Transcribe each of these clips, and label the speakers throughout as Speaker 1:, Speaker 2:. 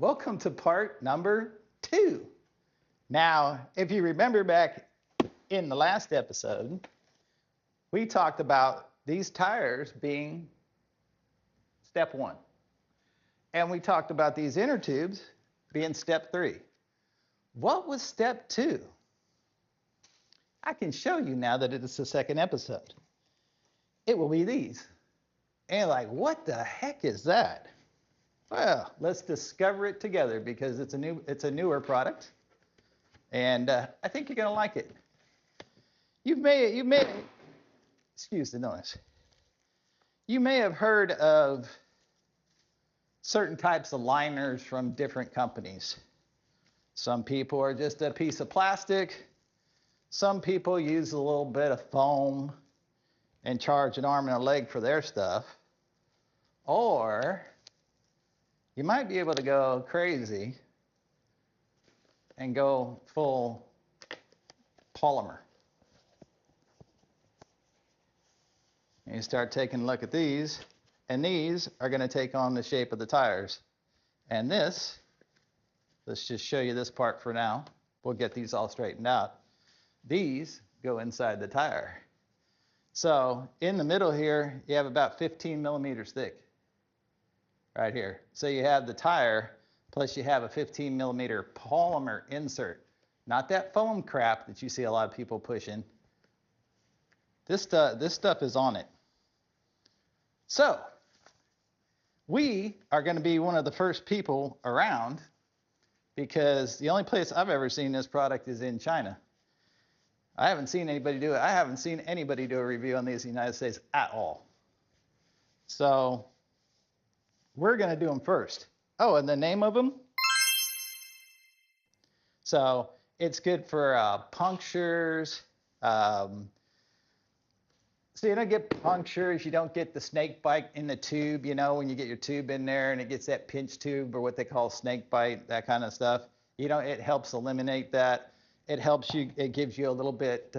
Speaker 1: welcome to part number 2. Now, if you remember back in the last episode, we talked about these tires being step 1. And we talked about these inner tubes being step 3. What was step 2? I can show you now that it is the second episode. It will be these. And like, what the heck is that? Well, let's discover it together because it's a newer product. And I think you're going to like it. Excuse the noise. You may have heard of certain types of liners from different companies. Some people are just a piece of plastic. Some people use a little bit of foam and charge an arm and a leg for their stuff. Or you might be able to go crazy and go full polymer. And you start taking a look at these, and these are going to take on the shape of the tires. And this, let's just show you this part for now. We'll get these all straightened out. These go inside the tire. So in the middle here, you have about 15 millimeters thick right here. So you have the tire, plus you have a 15 millimeter polymer insert. Not that foam crap that you see a lot of people pushing. This stuff is on it. So we are going to be one of the first people around because the only place I've ever seen this product is in China. I haven't seen anybody do it. I haven't seen anybody do a review on these in the United States at all. So we're going to do them first. Oh, and the name of them? So it's good for punctures. So you don't get punctures, you don't get the snake bite in the tube, you know, when you get your tube in there and it gets that pinch tube or what they call snake bite, that kind of stuff. You know, it helps eliminate that. It helps you, it gives you a little bit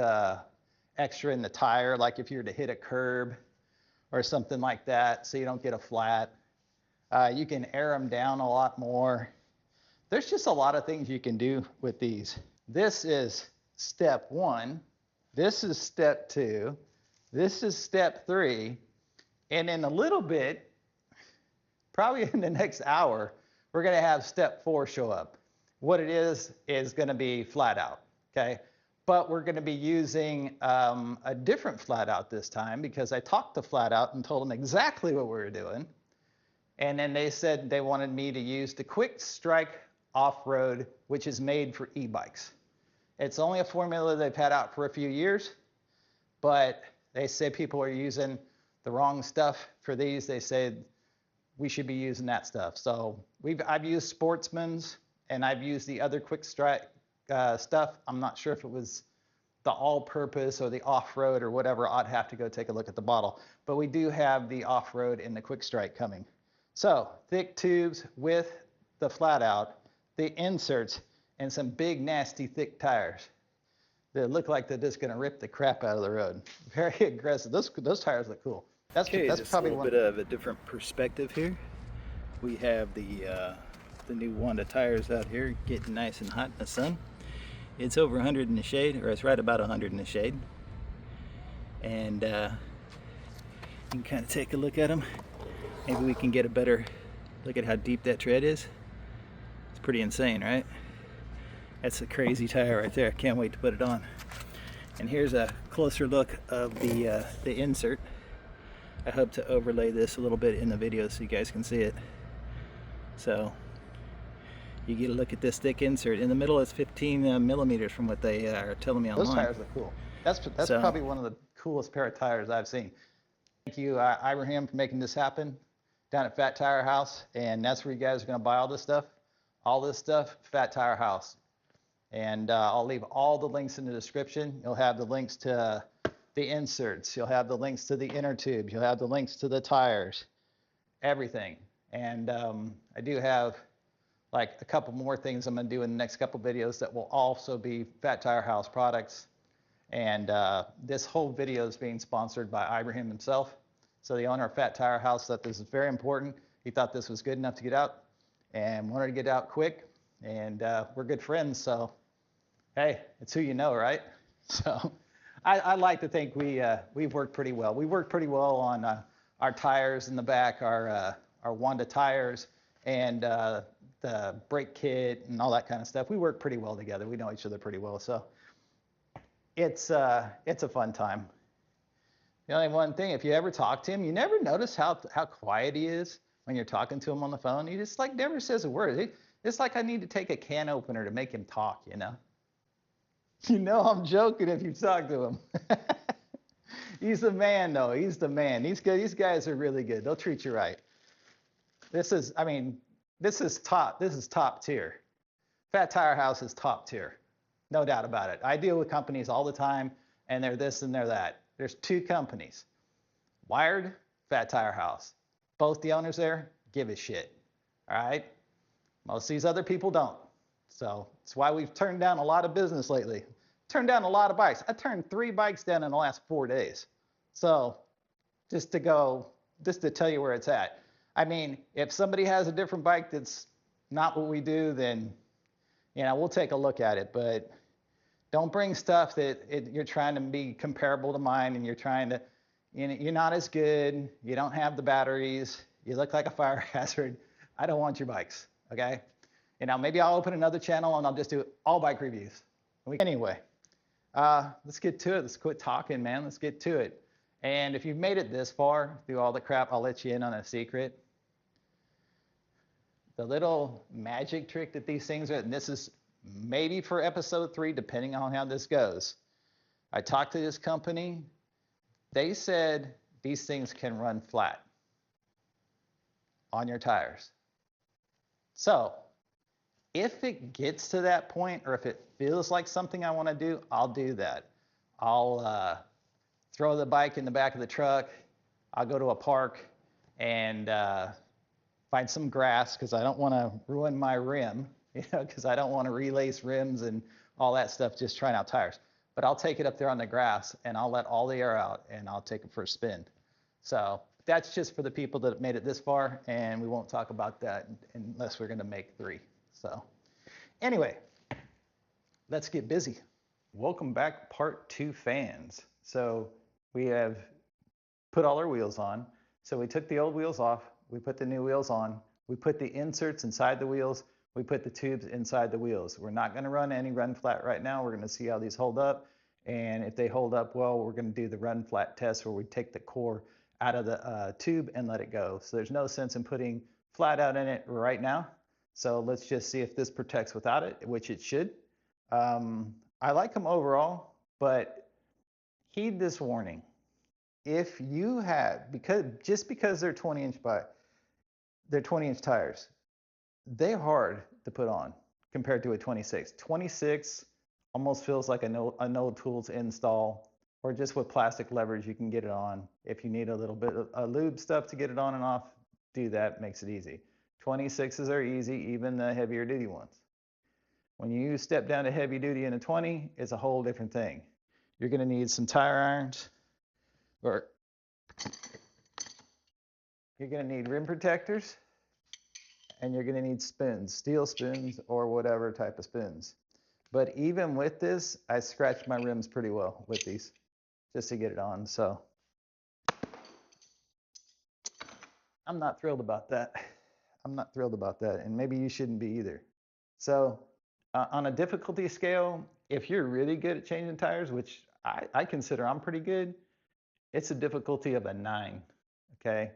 Speaker 1: extra in the tire, like if you were to hit a curb or something like that, so you don't get a flat. You can air them down a lot more. There's just a lot of things you can do with these. This is step 1. This is step 2. This is step 3. And in a little bit, probably in the next hour, we're going to have step 4 show up. What it is going to be flat out, okay? But we're going to be using a different flat out this time because I talked to flat out and told them exactly what we were doing. And then they said they wanted me to use the Quick Strike Off-Road, which is made for e-bikes. It's only a formula they've had out for a few years, but they say people are using the wrong stuff for these. They say we should be using that stuff. So I've used Sportsman's and I've used the other Quick Strike stuff. I'm not sure if it was the all-purpose or the off-road or whatever. I'd have to go take a look at the bottle. But we do have the off-road and the Quick Strike coming. So thick tubes with the flat out, the inserts, and some big nasty thick tires that look like they're just going to rip the crap out of the road. Very aggressive. Those tires look cool. That's
Speaker 2: just
Speaker 1: probably
Speaker 2: a little bit of a different perspective here. We have the new Wanda tires out here getting nice and hot in the sun. It's over 100 in the shade, or it's right about 100 in the shade. And you can kind of take a look at them. Maybe we can get a better look at how deep that tread is. It's pretty insane, right? That's a crazy tire right there. Can't wait to put it on. And here's a closer look of the insert. I hope to overlay this a little bit in the video so you guys can see it. So you get a look at this thick insert. In the middle it's 15 millimeters from what they are telling me online.
Speaker 1: Those tires look cool. That's probably one of the coolest pair of tires I've seen. Thank you, Ibrahim, for making this happen down at Fat Tire House. And that's where you guys are going to buy all this stuff. All this stuff, Fat Tire House. And I'll leave all the links in the description. You'll have the links to the inserts. You'll have the links to the inner tubes. You'll have the links to the tires, everything. And I do have like a couple more things I'm going to do in the next couple videos that will also be Fat Tire House products. And this whole video is being sponsored by Ibrahim himself. So the owner of Fat Tire House thought this is very important. He thought this was good enough to get out. and wanted to get out quick. And we're good friends, so hey, it's who you know, right? So I like to think we've worked pretty well. We worked pretty well on our tires in the back, our Wanda tires, and the brake kit and all that kind of stuff. We work pretty well together. We know each other pretty well, so it's a fun time. The only one thing, if you ever talk to him, you never notice how quiet he is when you're talking to him on the phone. He just like never says a word. It's like I need to take a can opener to make him talk, you know? You know I'm joking if you talk to him. He's the man, though. He's the man. He's good. These guys are really good. They'll treat you right. This is top tier. Fat Tire House is top tier. No doubt about it. I deal with companies all the time, and they're this and they're that. There's two companies, Wired, Fat Tire House. Both the owners there give a shit, all right? Most of these other people don't. So it's why we've turned down a lot of business lately. Turned down a lot of bikes. I turned 3 bikes down in the last 4 days. So just to tell you where it's at. I mean, if somebody has a different bike that's not what we do, then, you know, we'll take a look at it. But don't bring stuff that you're trying to be comparable to mine, and you're trying to, you know, you're not as good, you don't have the batteries, you look like a fire hazard. I don't want your bikes, okay? You know, maybe I'll open another channel and I'll just do all bike reviews. Anyway, let's get to it. Let's quit talking, man. Let's get to it. And if you've made it this far through all the crap, I'll let you in on a secret. The little magic trick that these things are, and this is maybe for episode 3, depending on how this goes. I talked to this company. They said these things can run flat on your tires. So if it gets to that point, or if it feels like something I want to do, I'll do that. I'll throw the bike in the back of the truck. I'll go to a park and find some grass, because I don't want to ruin my rim, you know, because I don't want to relace rims and all that stuff just trying out tires. But I'll take it up there on the grass and I'll let all the air out and I'll take it for a spin. So that's just for the people that have made it this far, and we won't talk about that unless we're going to make 3. So anyway, let's get busy. Welcome back, part 2 fans. So we have put all our wheels on. So we took the old wheels off, we put the new wheels on, we put the inserts inside the wheels, we put the tubes inside the wheels. We're not going to run any run flat right now. We're going to see how these hold up. And if they hold up well, we're going to do the run flat test where we take the core out of the tube and let it go. So there's no sense in putting flat out in it right now. So let's just see if this protects without it, which it should. I like them overall, but heed this warning. If you have, just because they're 20-inch they're 20-inch tires, they're hard to put on compared to a 26. 26 almost feels like a no tools install, or just with plastic levers you can get it on. If you need a little bit of lube stuff to get it on and off, do that, makes it easy. 26s are easy, even the heavier duty ones. When you step down to heavy duty in a 20, it's a whole different thing. You're going to need some tire irons, or you're going to need rim protectors, and you're going to need spoons, steel spoons or whatever type of spoons. But even with this, I scratched my rims pretty well with these just to get it on. So I'm not thrilled about that. I'm not thrilled about that, and maybe you shouldn't be either. So on a difficulty scale, if you're really good at changing tires, which I consider I'm pretty good, it's a difficulty of a 9, okay?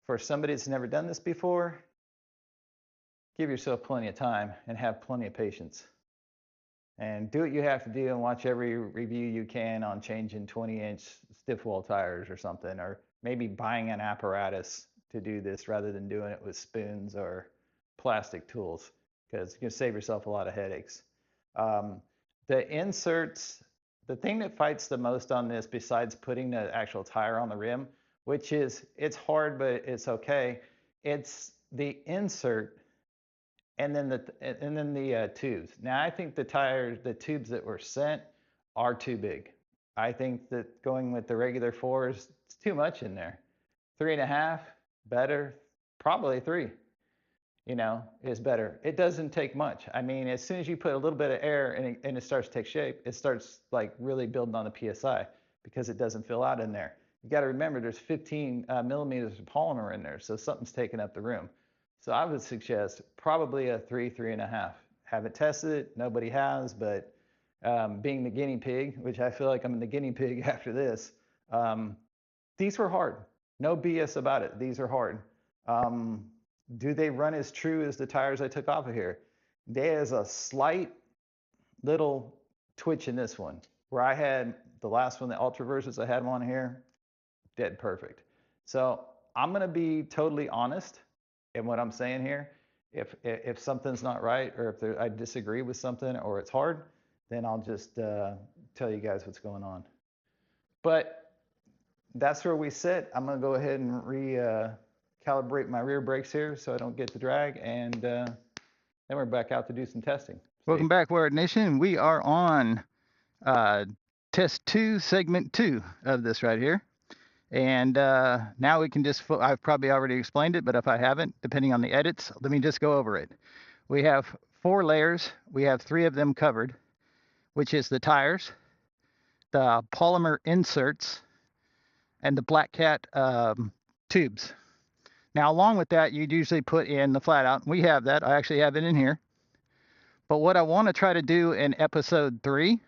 Speaker 1: For somebody that's never done this before, give yourself plenty of time and have plenty of patience. And do what you have to do and watch every review you can on changing 20-inch stiff wall tires or something, or maybe buying an apparatus to do this rather than doing it with spoons or plastic tools, because you're going to save yourself a lot of headaches. The inserts, the thing that fights the most on this, besides putting the actual tire on the rim, which is, it's hard, but it's okay, it's the insert and then the tubes. Now I think the tubes that were sent are too big. I think that going with the regular 4s, it's too much in there. 3.5, better, probably 3. you know, is better. It doesn't take much. I mean, as soon as you put a little bit of air and it starts to take shape, it starts like really building on the PSI because it doesn't fill out in there. You got to remember there's 15 millimeters of polymer in there, so something's taking up the room. So I would suggest probably a 3.5. Haven't tested it, nobody has, but being the guinea pig, which I feel like I'm the guinea pig after this, these were hard. No BS about it. These are hard. Do they run as true as the tires I took off of here? There's a slight little twitch in this one where I had the last one, the Ultra Versus, I had one here, dead perfect. So I'm going to be totally honest in what I'm saying here. If something's not right, or if I disagree with something, or it's hard, then I'll just tell you guys what's going on. But that's where we sit. I'm going to go ahead and calibrate my rear brakes here so I don't get the drag, and then we're back out to do some testing.
Speaker 2: Welcome back, Wired Nation. We are on test 2, segment 2 of this right here. And now we can just, I've probably already explained it, but if I haven't, depending on the edits, let me just go over it. We have 4 layers. We have 3 of them covered, which is the tires, the polymer inserts, and the Black Cat tubes. Now, along with that, you'd usually put in the flat out. We have that. I actually have it in here. But what I want to try to do in episode 3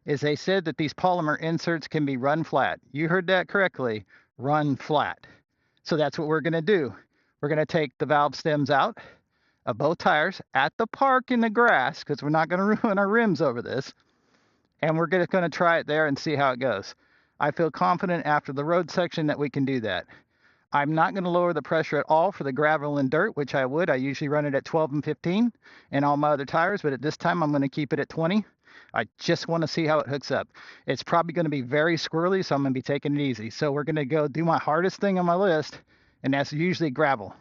Speaker 2: is they said that these polymer inserts can be run flat. You heard that correctly, run flat. So that's what we're going to do. We're going to take the valve stems out of both tires at the park in the grass, because we're not going to ruin our rims over this. And we're going to try it there and see how it goes. I feel confident after the road section that we can do that. I'm not going to lower the pressure at all for the gravel and dirt, which I would. I usually run it at 12 and 15 in all my other tires, but at this time I'm going to keep it at 20. I just want to see how it hooks up. It's probably going to be very squirrely, so I'm going to be taking it easy. So we're going to go do my hardest thing on my list, and that's usually gravel.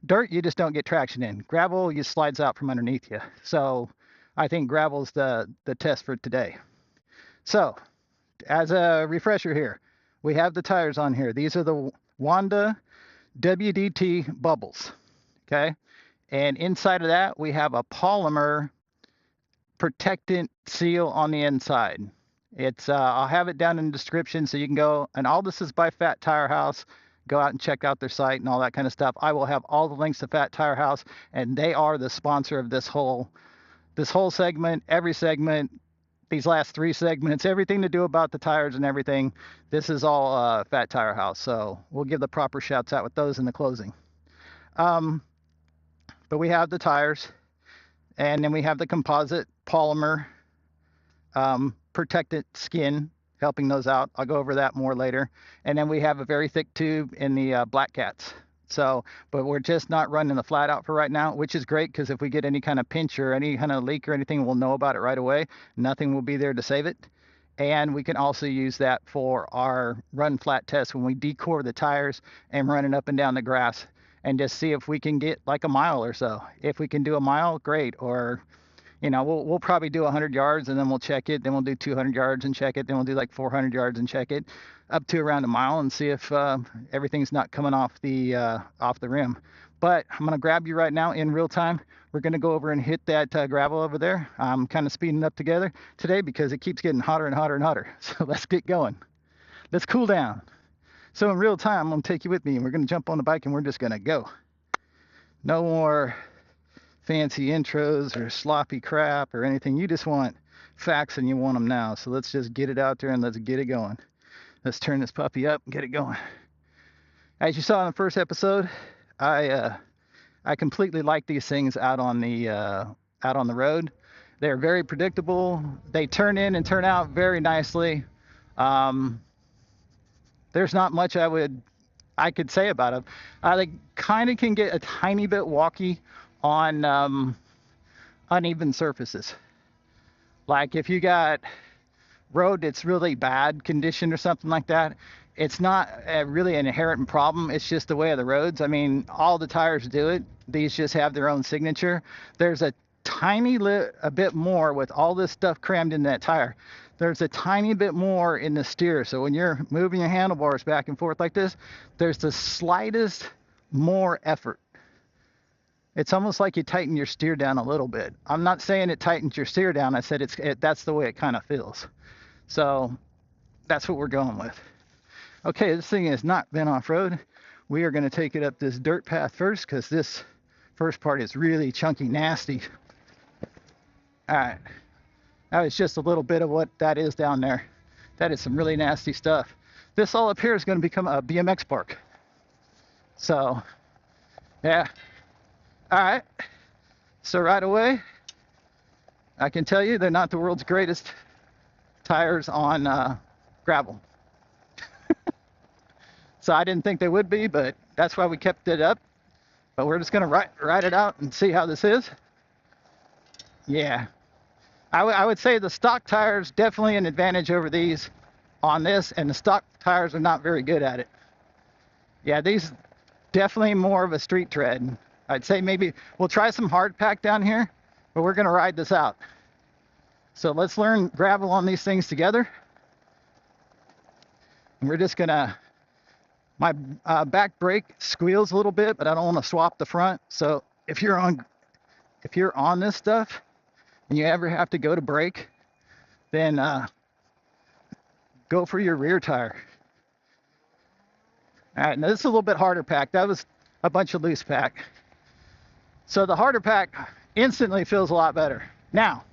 Speaker 2: Dirt, you just don't get traction in. Gravel, you slides out from underneath you. So I think gravel's the test for today. So as a refresher here, we have the tires on here. These are the Wanda WDT Bubbles, okay? And inside of that, we have a polymer protectant seal on the inside. It's I'll have it down in the description so you can go, and all this is by Fat Tire House. Go out and check out their site and all that kind of stuff. I will have all the links to Fat Tire House, and they are the sponsor of this whole segment, every segment, these last 3 segments, everything to do about the tires and everything. This is all Fat Tire House, so we'll give the proper shouts out with those in the closing. But we have the tires, and then we have the composite polymer protected skin helping those out. I'll go over that more later. And then we have a very thick tube in the Black Cats. So, but we're just not running the flat out for right now, which is great, because if we get any kind of pinch or any kind of leak or anything, we'll know about it right away. Nothing will be there to save it. And we can also use that for our run flat test when we decore the tires and run it up and down the grass and just see if we can get like a mile or so. If we can do a mile, great. Or, you know, we'll probably do 100 yards and then we'll check it. Then we'll do 200 yards and check it. Then we'll do like 400 yards and check it up to around a mile and see if everything's not coming off the rim. But I'm going to grab you right now in real time. We're going to go over and hit that gravel over there. I'm kind of speeding up together today because it keeps getting hotter and hotter and hotter. So let's get going. Let's cool down. So in real time, I'm going to take you with me, and we're going to jump on the bike and we're just going to go. No more fancy intros or sloppy crap or anything. You just want facts and you want them now. So let's just get it out there and let's get it going. Let's turn this puppy up and get it going. As you saw in the first episode, I completely like these things out on the road. They're very predictable. They turn in and turn out very nicely. There's not much I could say about them. They kind of can get a tiny bit wonky on uneven surfaces. Like if you got road that's really bad condition or something like that, it's not really an inherent problem. It's just the way of the roads. I mean, all the tires do it. These just have their own signature. There's a bit more with all this stuff crammed in that tire. There's a tiny bit more in the steer. So when you're moving your handlebars back and forth like this, there's the slightest more effort.
Speaker 1: It's almost like you tighten your steer down a little bit. I'm not saying it tightens your steer down. I said that's the way it kind of feels. So that's what we're going with. Okay, this thing has not been off-road. We are going to take it up this dirt path first because this first part is really chunky, nasty. All right, that was just a little bit of what that is down there. That is some really nasty stuff. This all up here is going to become a BMX park. So, yeah. All right. So right away, I can tell you they're not the world's greatest tires on gravel. So I didn't think they would be, but that's why we kept it up. But we're just going to ride it out and see how this is. Yeah. I would say the stock tires definitely an advantage over these on this, and the stock tires are not very good at it. Yeah, these definitely more of a street tread. I'd say maybe we'll try some hard pack down here, but we're going to ride this out. So let's learn gravel on these things together. And we're just going to, my back brake squeals a little bit, but I don't want to swap the front. So if you're on this stuff and you ever have to go to brake, then go for your rear tire. All right, now this is a little bit harder pack. That was a bunch of loose pack. So the harder pack instantly feels a lot better. Now,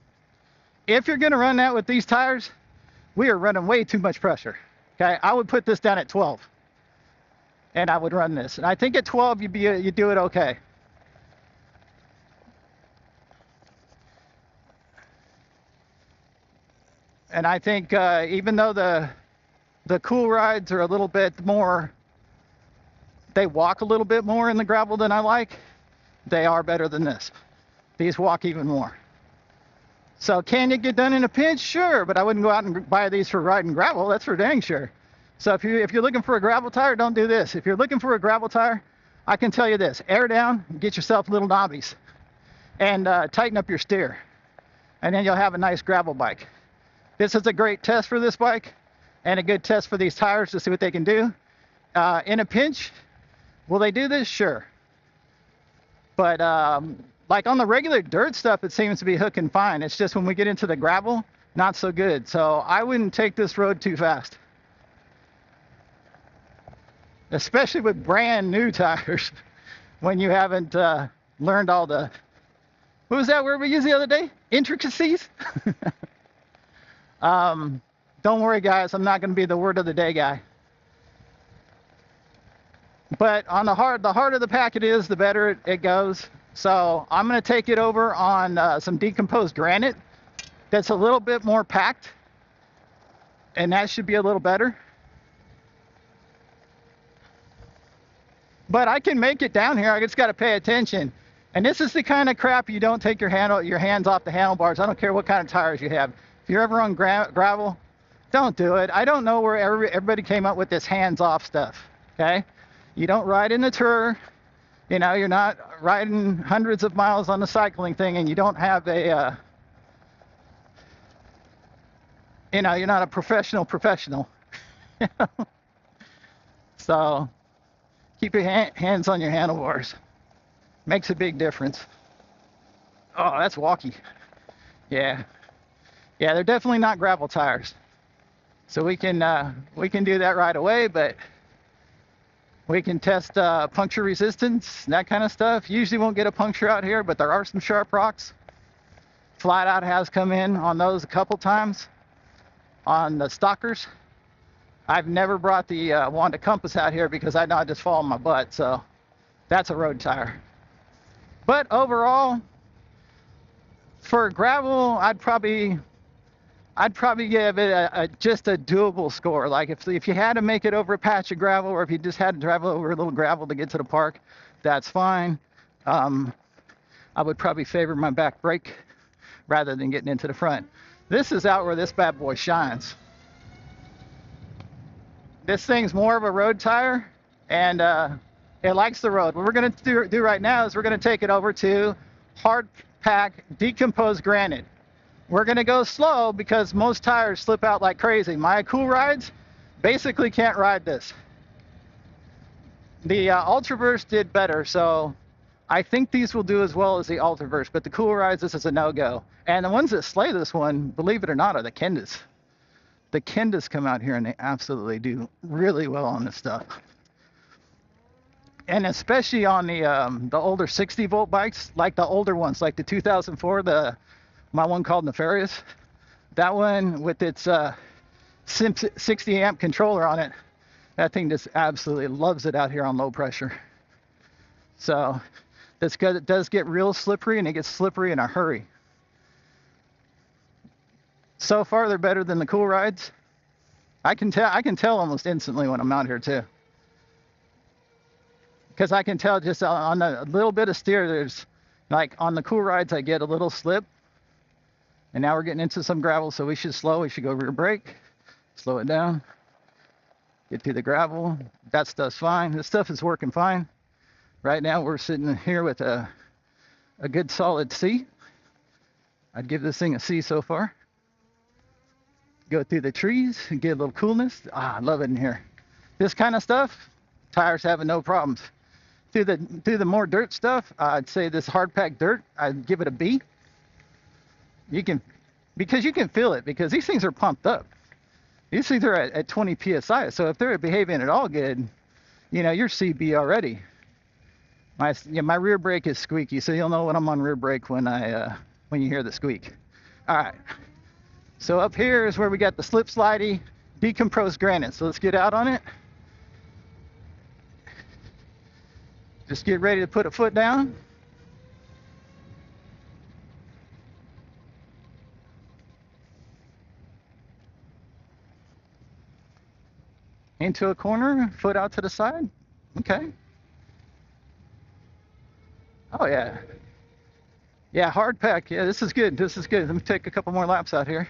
Speaker 1: if you're gonna run that with these tires, we are running way too much pressure. Okay, I would put this down at 12, and I would run this. And I think at 12 you do it okay. And I think even though the cool rides are a little bit more, they walk a little bit more in the gravel than I like, they are better than this. These walk even more. So can you get done in a pinch? Sure, but I wouldn't go out and buy these for riding gravel. That's for dang sure. So if you're looking for a gravel tire, don't do this. If you're looking for a gravel tire, I can tell you this: air down, get yourself little knobbies, and tighten up your steer, and then you'll have a nice gravel bike. This is a great test for this bike, and a good test for these tires to see what they can do. In a pinch, will they do this? Sure. But like on the regular dirt stuff, it seems to be hooking fine. It's just when we get into the gravel, not so good. So I wouldn't take this road too fast, especially with brand new tires when you haven't learned all the, what was that word we used the other day? Intricacies? Don't worry, guys. I'm not going to be the word of the day guy. But on the harder the pack it is, the better it goes. So I'm going to take it over on some decomposed granite that's a little bit more packed, and that should be a little better. But I can make it down here. I just got to pay attention. And this is the kind of crap you don't take your hands off the handlebars. I don't care what kind of tires you have. If you're ever on gravel, don't do it. I don't know where everybody came up with this hands-off stuff, okay? You don't ride in the tour. You know, you're not riding hundreds of miles on the cycling thing, and you don't have a, you know, you're not a professional. So keep your hands on your handlebars. Makes a big difference. Oh, that's walky. Yeah, they're definitely not gravel tires. So we can do that right away, but we can test puncture resistance, that kind of stuff. Usually won't get a puncture out here, but there are some sharp rocks. Flat Out has come in on those a couple times on the stockers. I've never brought the Wanda Compass out here because I know I just fall on my butt, so that's a road tire. But overall, for gravel, I'd probably give it just a doable score. Like if you had to make it over a patch of gravel, or if you just had to travel over a little gravel to get to the park, that's fine. I would probably favor my back brake rather than getting into the front. This is out where this bad boy shines. This thing's more of a road tire, and it likes the road. What we're going to do right now is we're going to take it over to hard pack decomposed granite. We're going to go slow because most tires slip out like crazy. My cool rides basically can't ride this. The Ultraverse did better, so I think these will do as well as the Ultraverse, but the Cool Rides, this is a no-go. And the ones that slay this one, believe it or not, are the Kendas. The Kendas come out here and they absolutely do really well on this stuff. And especially on the older 60-volt bikes, like the older ones, like the 2004, my one called Nefarious. That one with its 60 amp controller on it, that thing just absolutely loves it out here on low pressure. So that's good. It does get real slippery, and it gets slippery in a hurry. So far, they're better than the Cool Rides. I can tell almost instantly when I'm out here too, because I can tell just on a little bit of steer. There's like on the Cool Rides, I get a little slip, and now we're getting into some gravel, so we should slow. We should go rear brake, slow it down, get through the gravel. That stuff's fine. This stuff is working fine. Right now, we're sitting here with a good solid C. I'd give this thing a C so far. Go through the trees and get a little coolness. I love it in here. This kind of stuff, tires having no problems. Through the more dirt stuff, I'd say this hard packed dirt, I'd give it a B. Because you can feel it, because these things are pumped up. These things are at 20 psi. So if they're behaving at all good, you know, you're CB already. My rear brake is squeaky, so you'll know when I'm on rear brake when you hear the squeak. All right. So up here is where we got the slip slidey decomposed granite. So let's get out on it. Just get ready to put a foot down. Into a corner, foot out to the side. Okay. Oh yeah. Yeah, hard pack. Yeah, this is good. This is good. Let me take a couple more laps out here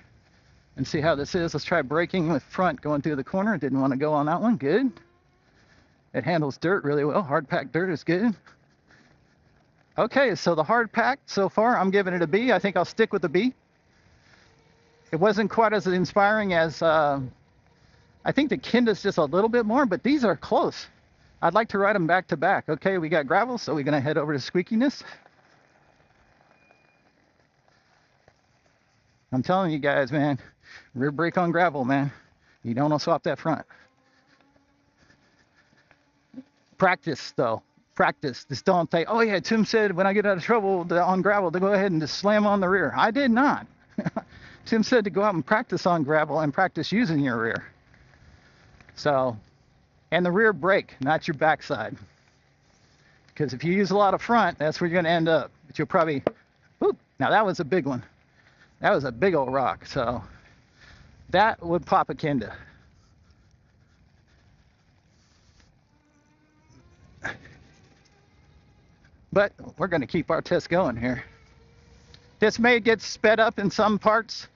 Speaker 1: and see how this is. Let's try braking with front going through the corner. Didn't want to go on that one. Good. It handles dirt really well. Hard pack dirt is good. Okay, so the hard pack so far, I'm giving it a B. I think I'll stick with a B. It wasn't quite as inspiring as I think the Kenda's just a little bit more, but these are close. I'd like to ride them back to back. Okay, we got gravel, so we're gonna head over to squeakiness. I'm telling you guys, man, rear brake on gravel, man. You don't want to swap that front. Practice, though. Practice. Just don't think, oh yeah, Tim said when I get out of trouble on gravel to go ahead and just slam on the rear. I did not. Tim said to go out and practice on gravel and practice using your rear. So, and the rear brake, not your backside. Because if you use a lot of front, that's where you're going to end up. But you'll probably, whoop, now that was a big one. That was a big old rock, so that would pop a Kenda. But we're going to keep our test going here. This may get sped up in some parts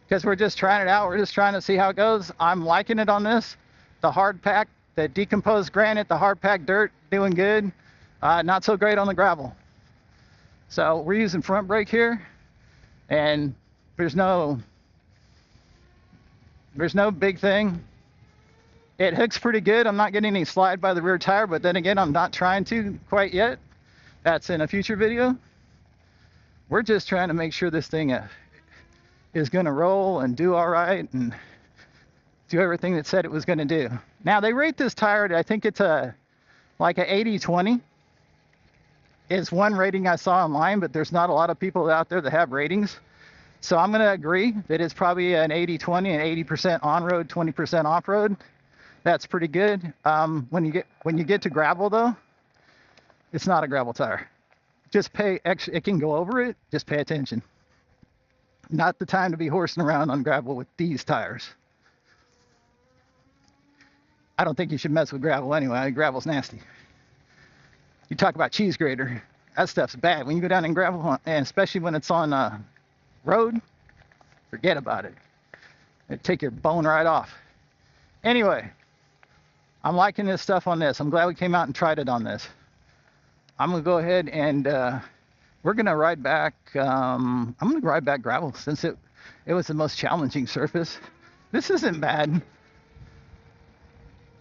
Speaker 1: because we're just trying it out. We're just trying to see how it goes. I'm liking it on this. The hard pack, the decomposed granite, the hard pack dirt, doing good. Not so great on the gravel. So we're using front brake here, and there's no big thing. It hooks pretty good. I'm not getting any slide by the rear tire, but then again, I'm not trying to quite yet. That's in a future video. We're just trying to make sure this thing is going to roll and do all right and do everything that said it was going to do. Now they rate this tire, I think it's like a 80-20 is one rating I saw online, but there's not a lot of people out there that have ratings. So I'm going to agree that it's probably an 80-20 and 80% on-road, 20% off-road. That's pretty good. When you get to gravel though, it's not a gravel tire. Just pay extra. It can go over it. Just pay attention. Not the time to be horsing around on gravel with these tires. I don't think you should mess with gravel anyway. Gravel's nasty. You talk about cheese grater. That stuff's bad. When you go down in gravel, and especially when it's on road, forget about it. It'd take your bone right off. Anyway, I'm liking this stuff on this. I'm glad we came out and tried it on this. I'm gonna go ahead and we're gonna ride back. I'm gonna ride back gravel since it was the most challenging surface. This isn't bad.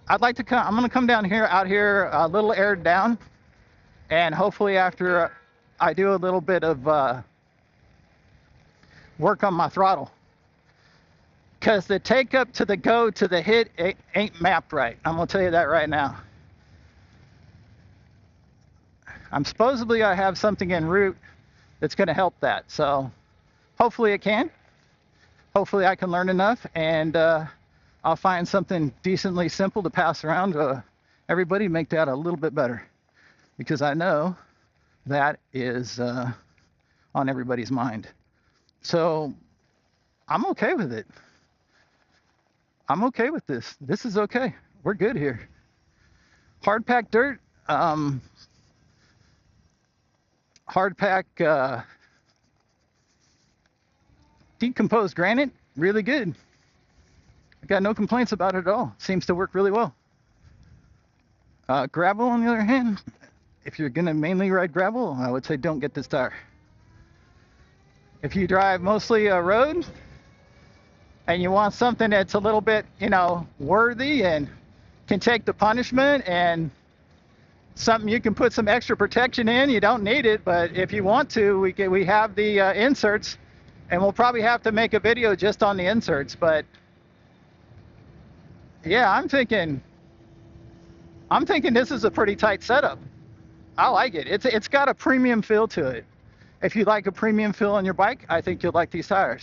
Speaker 1: I'd like to come. I'm gonna come down here, out here, a little aired down, And hopefully after I do a little bit of work on my throttle, because the take up to the go to the hit ain't mapped right. I'm gonna tell you that right now. I have something en route that's gonna help that. So hopefully it can. Hopefully I can learn enough, and I'll find something decently simple to pass around to everybody, make that a little bit better, because I know that is on everybody's mind. So I'm okay with it. I'm okay with this. This is okay. We're good here. Hard pack dirt, hard pack decomposed granite, really good. I got no complaints about it at all. Seems to work really well. Gravel, on the other hand, if you're gonna mainly ride gravel, I would say don't get this tire. If you drive mostly a road and you want something that's a little bit, you know, worthy and can take the punishment, and something you can put some extra protection in, you don't need it, but if you want to, we have the inserts, and we'll probably have to make a video just on the inserts. But yeah, I'm thinking this is a pretty tight setup. I like it. It's got a premium feel to it. If you like a premium feel on your bike, I think you'll like these tires,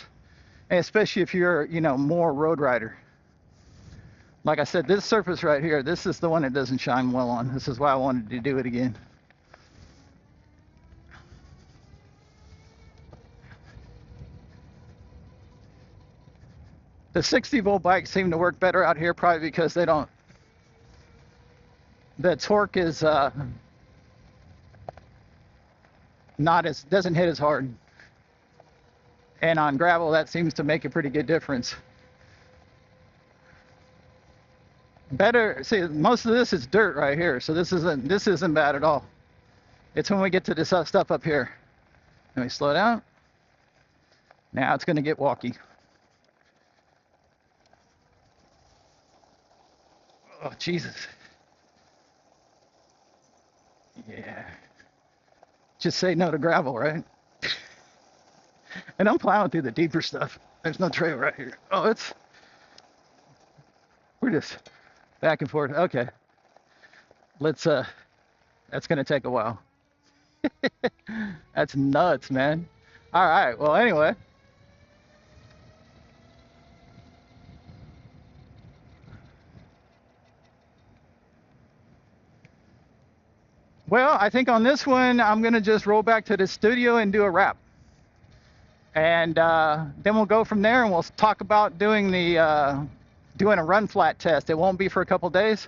Speaker 1: and especially if you're, you know, more road rider. Like I said, this surface right here, this is the one it doesn't shine well on. This is why I wanted to do it again. The 60-volt bikes seem to work better out here, probably because they don't, the torque is doesn't hit as hard. And on gravel, that seems to make a pretty good difference. Better, see, most of this is dirt right here, so this isn't bad at all. It's when we get to this stuff up here. Let me slow down. Now it's gonna get walky. Oh, Jesus. Yeah. Just say no to gravel, right? And I'm plowing through the deeper stuff. There's no trail right here. Oh, we're just back and forth. Okay. Let's, that's gonna take a while. That's nuts, man. All right, well, anyway. Well, I think on this one, I'm gonna just roll back to the studio and do a wrap. And then we'll go from there, and we'll talk about doing a run flat test. It won't be for a couple days,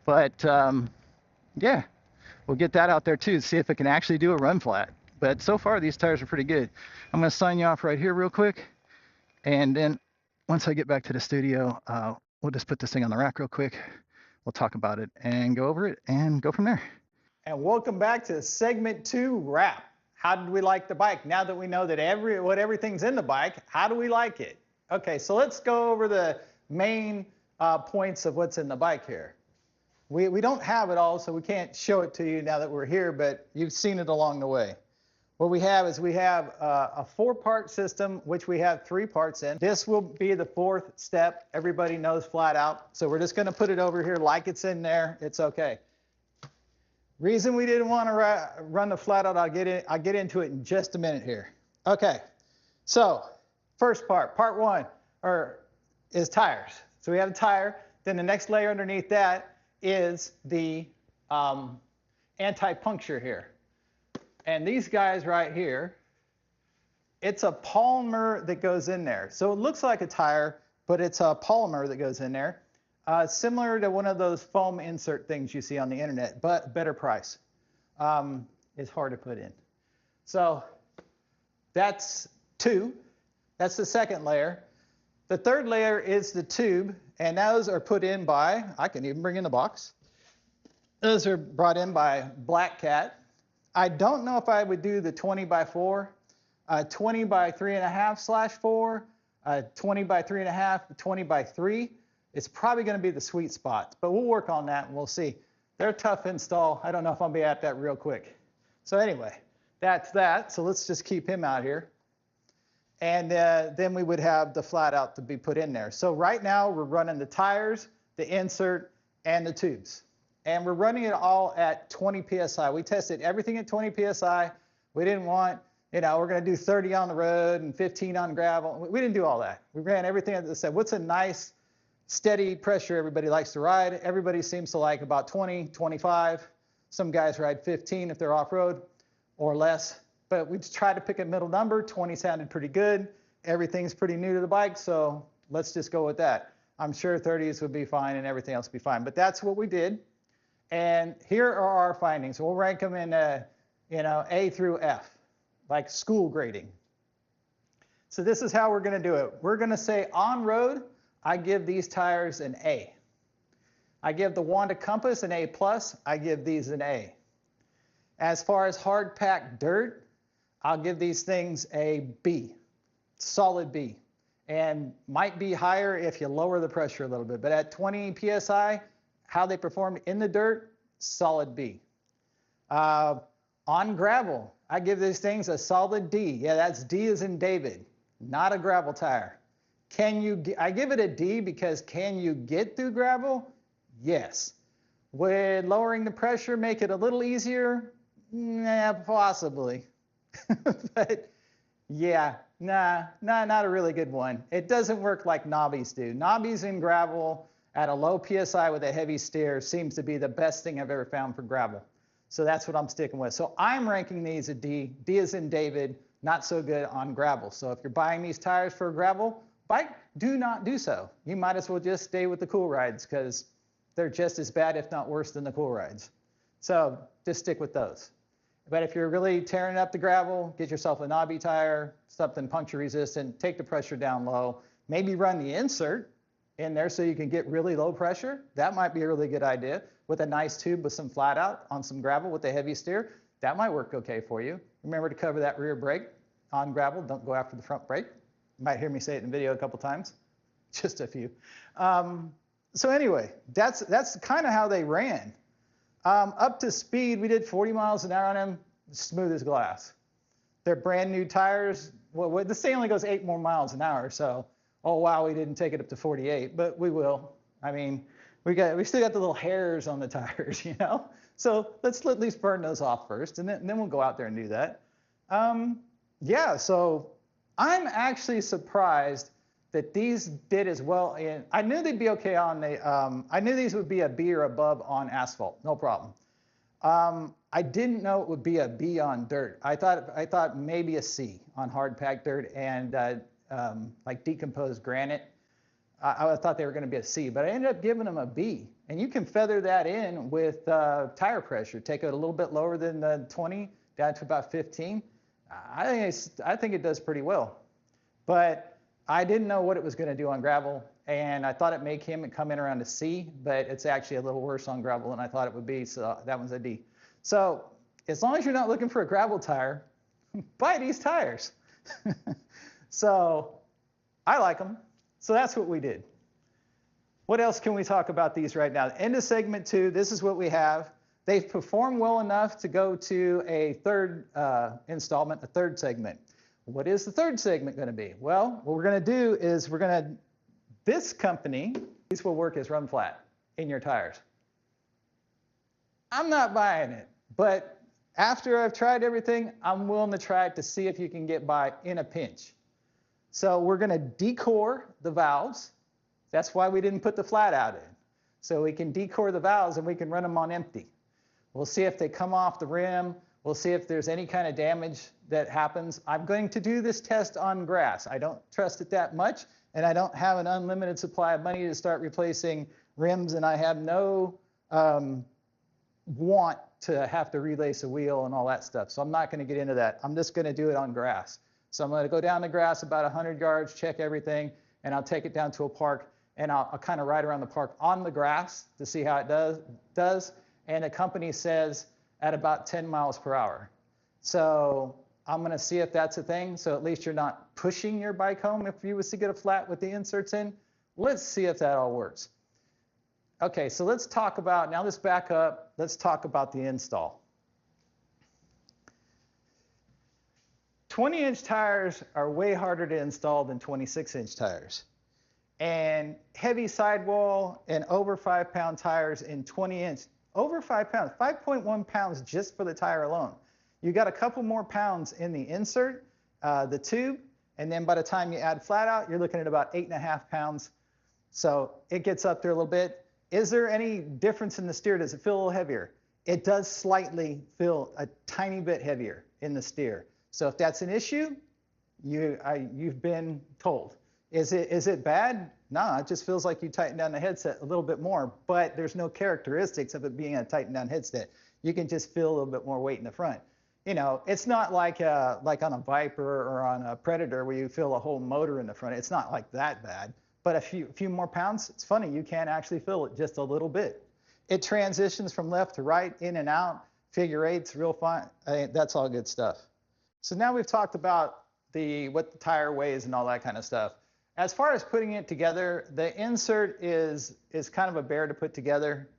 Speaker 1: but yeah, we'll get that out there too, see if it can actually do a run flat. But so far, these tires are pretty good. I'm gonna sign you off right here real quick, and then once I get back to the studio, we'll just put this thing on the rack real quick. We'll talk about it and go over it and go from there. And welcome back to segment 2 wrap. How did we like the bike? Now that we know that everything's in the bike, how do we like it? Okay, so let's go over the main points of what's in the bike here. We don't have it all, so we can't show it to you now that we're here, but you've seen it along the way. What we have is a 4-part system, which we have 3 parts in. This will be the 4th step. Everybody knows flat out. So we're just gonna put it over here like it's in there. It's okay. Reason we didn't want to run the flat out, I'll get into it in just a minute here. Okay, so first part 1, is tires. So we have a tire. Then the next layer underneath that is the anti-puncture here. And these guys right here, it's a polymer that goes in there. So it looks like a tire, but it's a polymer that goes in there. Similar to one of those foam insert things you see on the internet, but better price. It's hard to put in. So that's 2. That's the second layer. The third layer is the tube, and those are put in by, I can even bring in the box. Those are brought in by Black Cat. I don't know if I would do the 20 by 4, 20 by 3.5/4, 20 by 3.5, 20 by 3. It's probably going to be the sweet spot, but we'll work on that and we'll see. They're a tough install. I don't know if I'll be at that real quick. So anyway, that's that. So let's just keep him out here. And then we would have the flat out to be put in there. So right now we're running the tires, the insert, and the tubes. And we're running it all at 20 PSI. We tested everything at 20 PSI. We didn't want, we're going to do 30 on the road and 15 on gravel. We didn't do all that. We ran everything at the said, what's a nice steady pressure everybody likes to ride? Everybody seems to like about 20, 25. Some guys ride 15 if they're off-road or less. But we tried to pick a middle number. 20 sounded pretty good. Everything's pretty new to the bike, so let's just go with that. I'm sure 30s would be fine and everything else would be fine. But that's what we did. And here are our findings. We'll rank them in, A through F, like school grading. So this is how we're going to do it. We're going to say on road, I give these tires an A. I give the Wanda Compass an A+. I give these an A. As far as hard packed dirt, I'll give these things a B, solid B, and might be higher if you lower the pressure a little bit. But at 20 PSI, how they perform in the dirt, solid B. On gravel, I give these things a solid D. Yeah, that's D as in David, not a gravel tire. I give it a D because can you get through gravel? Yes. Would lowering the pressure make it a little easier? Nah, possibly. But yeah, not a really good one. It doesn't work like knobbies do. Knobbies in gravel at a low PSI with a heavy steer seems to be the best thing I've ever found for gravel. So that's what I'm sticking with. So I'm ranking these a D. D as in David, not so good on gravel. So if you're buying these tires for a gravel bike, do not do so. You might as well just stay with the cool rides because they're just as bad, if not worse, than the cool rides. So just stick with those. But if you're really tearing up the gravel, get yourself a knobby tire, something puncture resistant, take the pressure down low. Maybe run the insert in there so you can get really low pressure. That might be a really good idea. With a nice tube with some flat out on some gravel with a heavy steer, that might work okay for you. Remember to cover that rear brake on gravel. Don't go after the front brake. You might hear me say it in video a couple times, just a few. So anyway, that's kind of how they ran. Up to speed, we did 40 miles an hour on them, smooth as glass. They're brand new tires. Well, this thing only goes 8 more miles an hour, so, oh wow, we didn't take it up to 48, but we will. I mean, we still got the little hairs on the tires, So let's at least burn those off first, and then we'll go out there and do that. Yeah, so I'm actually surprised that these did as well. I knew they'd be okay on the, I knew these would be a B or above on asphalt, no problem. I didn't know it would be a B on dirt. I thought maybe a C on hard packed dirt and like decomposed granite. I thought they were going to be a C, but I ended up giving them a B. And you can feather that in with tire pressure. Take it a little bit lower than the 20, down to about 15. I think it does pretty well. But I didn't know what it was going to do on gravel, and I thought it may come in around a C, but it's actually a little worse on gravel than I thought it would be, so that one's a D. So as long as you're not looking for a gravel tire, buy these tires. So I like them. So that's what we did. What else can we talk about these right now? End of segment 2, this is what we have. They've performed well enough to go to a third installment, a third segment. What is the third segment going to be? Well, what we're going to do is this company, these will work as run flat in your tires. I'm not buying it, but after I've tried everything, I'm willing to try it to see if you can get by in a pinch. So we're going to decore the valves. That's why we didn't put the flat out in. So we can decore the valves and we can run them on empty. We'll see if they come off the rim. We'll see if there's any kind of damage that happens. I'm going to do this test on grass. I don't trust it that much, and I don't have an unlimited supply of money to start replacing rims, and I have no want to have to relace a wheel and all that stuff. So I'm not going to get into that. I'm just going to do it on grass. So I'm going to go down the grass about 100 yards, check everything, and I'll take it down to a park, and I'll kind of ride around the park on the grass to see how it does. And the company says at about 10 miles per hour. So I'm going to see if that's a thing. So at least you're not pushing your bike home if you was to get a flat with the inserts in. Let's see if that all works. Okay, so let's talk about, now let's back up. let's talk about the install. 20-inch tires are way harder to install than 26-inch tires. And heavy sidewall and over 5-pound tires in 20-inch, over 5 pounds, 5.1 pounds just for the tire alone. You got a couple more pounds in the insert, the tube, and then by the time you add flat out, you're looking at about 8.5 pounds. So it gets up there a little bit. Is there any difference in the steer? Does it feel a little heavier? It does slightly feel a tiny bit heavier in the steer. So if that's an issue, you've been told. Is it bad? No, it just feels like you tighten down the headset a little bit more, but there's no characteristics of it being a tightened down headset. You can just feel a little bit more weight in the front. You know, it's not like on a Viper or on a Predator where you feel a whole motor in the front. It's not like that bad, but a few more pounds, it's funny, you can actually feel it just a little bit. It transitions from left to right, in and out, figure eights, real fine. That's all good stuff. So now we've talked about what the tire weighs and all that kind of stuff. As far as putting it together, the insert is kind of a bear to put together.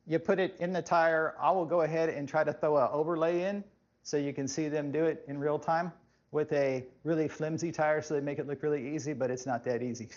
Speaker 1: You put it in the tire. I will go ahead and try to throw an overlay in so you can see them do it in real time with a really flimsy tire so they make it look really easy, but it's not that easy.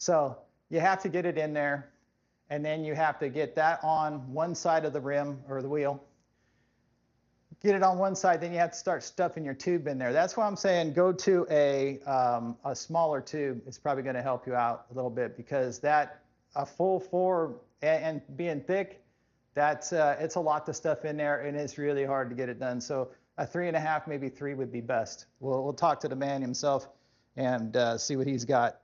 Speaker 1: So you have to get it in there, and then you have to get that on one side of the rim or the wheel. Get it on one side, then you have to start stuffing your tube in there. That's why I'm saying go to a smaller tube. It's probably going to help you out a little bit, because a full 4 and being thick, it's a lot to stuff in there, and it's really hard to get it done. So a 3.5, maybe 3 would be best. We'll talk to the man himself and see what he's got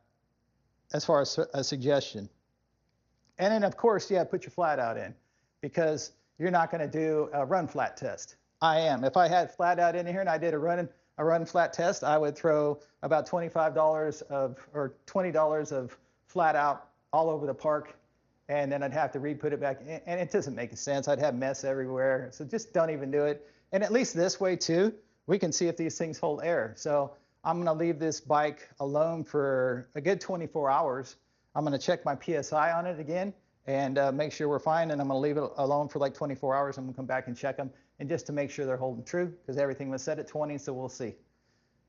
Speaker 1: as far as a suggestion. And then, of course, yeah, put your flat out in, because you're not going to do a run flat test. I am. If I had flat out in here and I did a run flat test, I would throw about $25 or $20 of flat out all over the park, and then I'd have to re-put it back in, and it doesn't make sense. I'd have mess everywhere. So just don't even do it. And at least this way too, we can see if these things hold air. So I'm going to leave this bike alone for a good 24 hours. I'm going to check my PSI on it again and make sure we're fine. And I'm going to leave it alone for like 24 hours. I'm going to come back and check them, and just to make sure they're holding true, because everything was set at 20, so we'll see.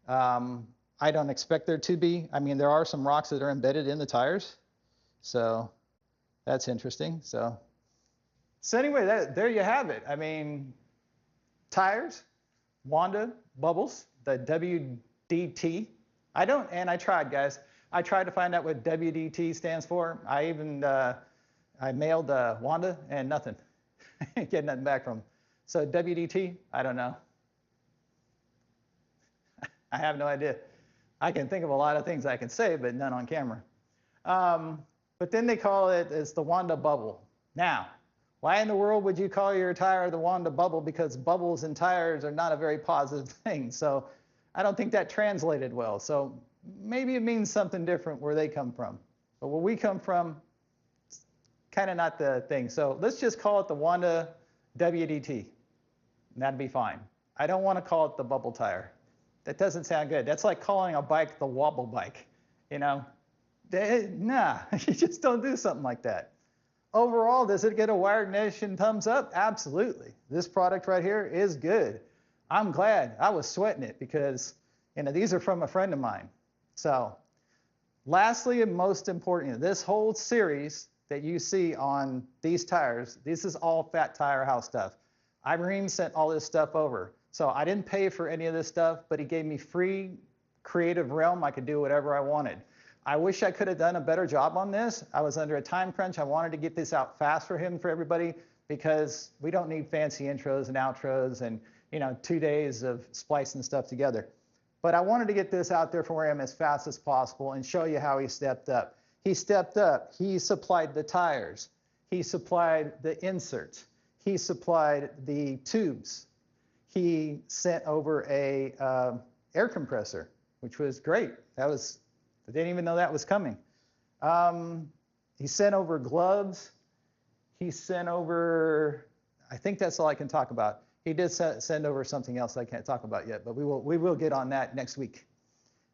Speaker 1: I don't expect there to be. I mean, there are some rocks that are embedded in the tires, so that's interesting. So anyway, there you have it. I mean, tires, Wanda bubbles, the WDT. I tried, guys. I tried to find out what WDT stands for. I even I mailed Wanda and nothing. Get nothing back from them. So WDT, I don't know. I have no idea. I can think of a lot of things I can say, but none on camera. But then they call it's the Wanda Bubble. Now, why in the world would you call your tire the Wanda Bubble? Because bubbles in tires are not a very positive thing. So I don't think that translated well. So maybe it means something different where they come from. But where we come from, kind of not the thing. So let's just call it the Wanda WDT. And that'd be fine. I don't want to call it the bubble tire. That doesn't sound good. That's like calling a bike the wobble bike. You know, nah, you just don't do something like that. Overall, does it get a Wired Nation thumbs up? Absolutely. This product right here is good. I'm glad. I was sweating it because, you know, these are from a friend of mine. So lastly, and most importantly, this whole series that you see on these tires, this is all Fat Tire House stuff. Irene sent all this stuff over. So I didn't pay for any of this stuff, but he gave me free creative realm. I could do whatever I wanted. I wish I could have done a better job on this. I was under a time crunch. I wanted to get this out fast for him, for everybody, because we don't need fancy intros and outros and, you know, 2 days of splicing stuff together. But I wanted to get this out there for him as fast as possible and show you how he stepped up. He stepped up. He supplied the tires. He supplied the inserts. He supplied the tubes. He sent over a air compressor, which was great. That was, I didn't even know that was coming. He sent over gloves. He sent over, I think that's all I can talk about. He did send over something else I can't talk about yet, but we will get on that next week.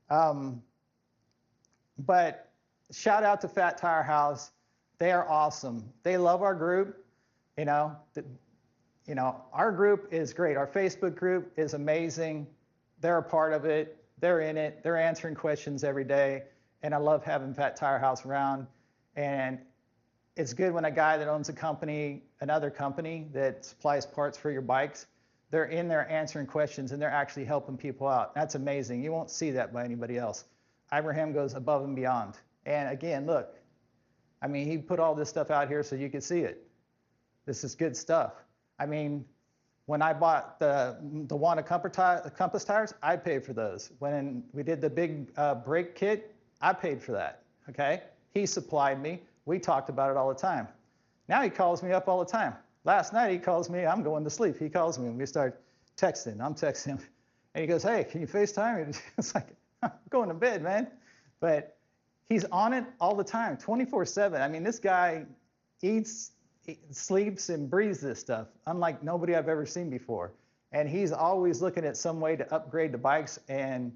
Speaker 1: But shout out to Fat Tire House. They are awesome. They love our group. You know, our group is great. Our Facebook group is amazing. They're a part of it. They're in it. They're answering questions every day. And I love having Fat Tire House around. And it's good when a guy that owns a company, another company that supplies parts for your bikes, they're in there answering questions and they're actually helping people out. That's amazing. You won't see that by anybody else. Ibrahim goes above and beyond. And again, look, I mean, he put all this stuff out here so you could see it. This is good stuff. I mean, when I bought the Wanda Compass tires, I paid for those. When we did the big brake kit, I paid for that, okay? He supplied me. We talked about it all the time. Now he calls me up all the time. Last night he calls me, I'm going to sleep. He calls me and we start texting. I'm texting him. And he goes, hey, can you FaceTime? It's like, I'm going to bed, man. But he's on it all the time, 24/7. I mean, this guy eats, sleeps, and breathes this stuff, unlike nobody I've ever seen before. And he's always looking at some way to upgrade the bikes, and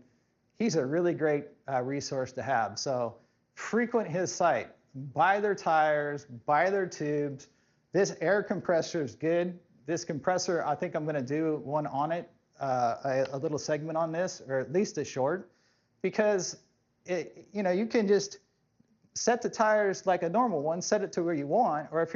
Speaker 1: he's a really great resource to have. So frequent his site. Buy their tires, buy their tubes. This air compressor is good. This compressor, I think I'm going to do one on it, a little segment on this, or at least a short, because you know, you can just set the tires like a normal one, set it to where you want, or if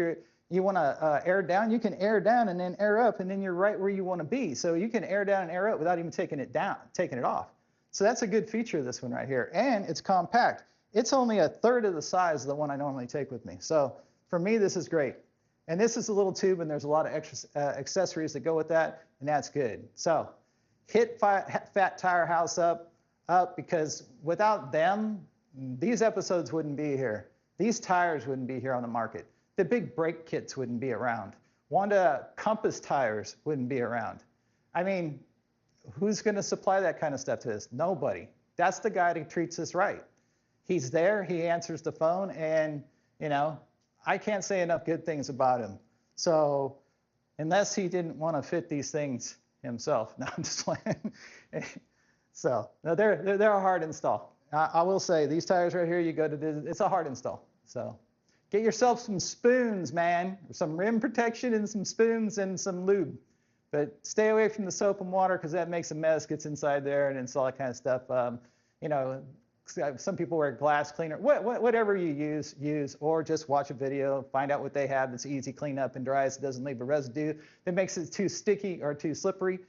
Speaker 1: you want to air down, you can air down and then air up, and then you're right where you want to be. So you can air down and air up without even taking it off. So that's a good feature of this one right here, and it's compact. It's only a third of the size of the one I normally take with me. So for me, this is great. And this is a little tube, and there's a lot of extra accessories that go with that, and that's good. So hit Fat Tire House up because without them, these episodes wouldn't be here. These tires wouldn't be here on the market. The big brake kits wouldn't be around. Wanda Compass tires wouldn't be around. I mean, who's going to supply that kind of stuff to us? Nobody. That's the guy that treats us right. He's there, he answers the phone, and, you know, I can't say enough good things about him. So unless he didn't want to fit these things himself. No, I'm just playing. So no, they're a hard install. I will say these tires right here, you go to this, it's a hard install. So get yourself some spoons, man, some rim protection and some spoons and some lube. But stay away from the soap and water because that makes a mess, gets inside there, and it's all that kind of stuff. You know, some people wear glass cleaner, whatever you use, or just watch a video, find out what they have that's easy clean up and dries, it doesn't leave a residue that makes it too sticky or too slippery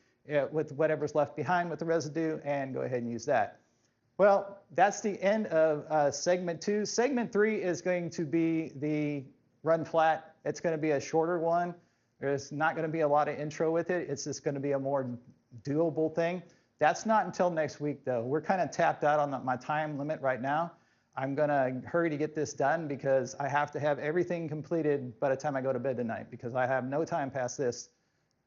Speaker 1: with whatever's left behind with the residue, and go ahead and use that. Well, that's the end of segment 2. Segment 3 is going to be the run flat. It's going to be a shorter one. There's not going to be a lot of intro with it. It's just going to be a more doable thing. That's not until next week, though. We're kind of tapped out on my time limit right now. I'm going to hurry to get this done because I have to have everything completed by the time I go to bed tonight because I have no time past this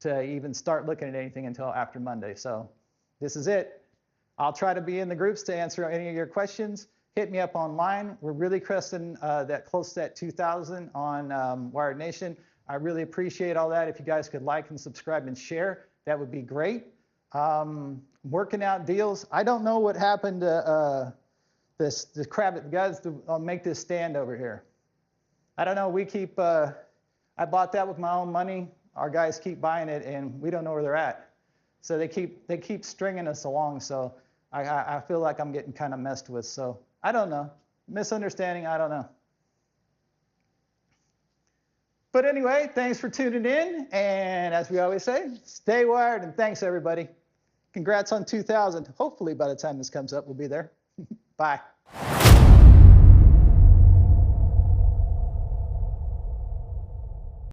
Speaker 1: to even start looking at anything until after Monday. So this is it. I'll try to be in the groups to answer any of your questions. hit me up online. We're really cresting that close to that 2,000 on Wired Nation. I really appreciate all that. If you guys could like and subscribe and share, that would be great. Working out deals. I don't know what happened to the crab, the guys to make this stand over here. I don't know. We keep. I bought that with my own money. Our guys keep buying it, and we don't know where they're at. So they keep stringing us along. So I feel like I'm getting kind of messed with. So I don't know. Misunderstanding. I don't know. But anyway, thanks for tuning in. And as we always say, stay wired. And thanks, everybody. Congrats on 2,000. Hopefully, by the time this comes up, we'll be there. Bye.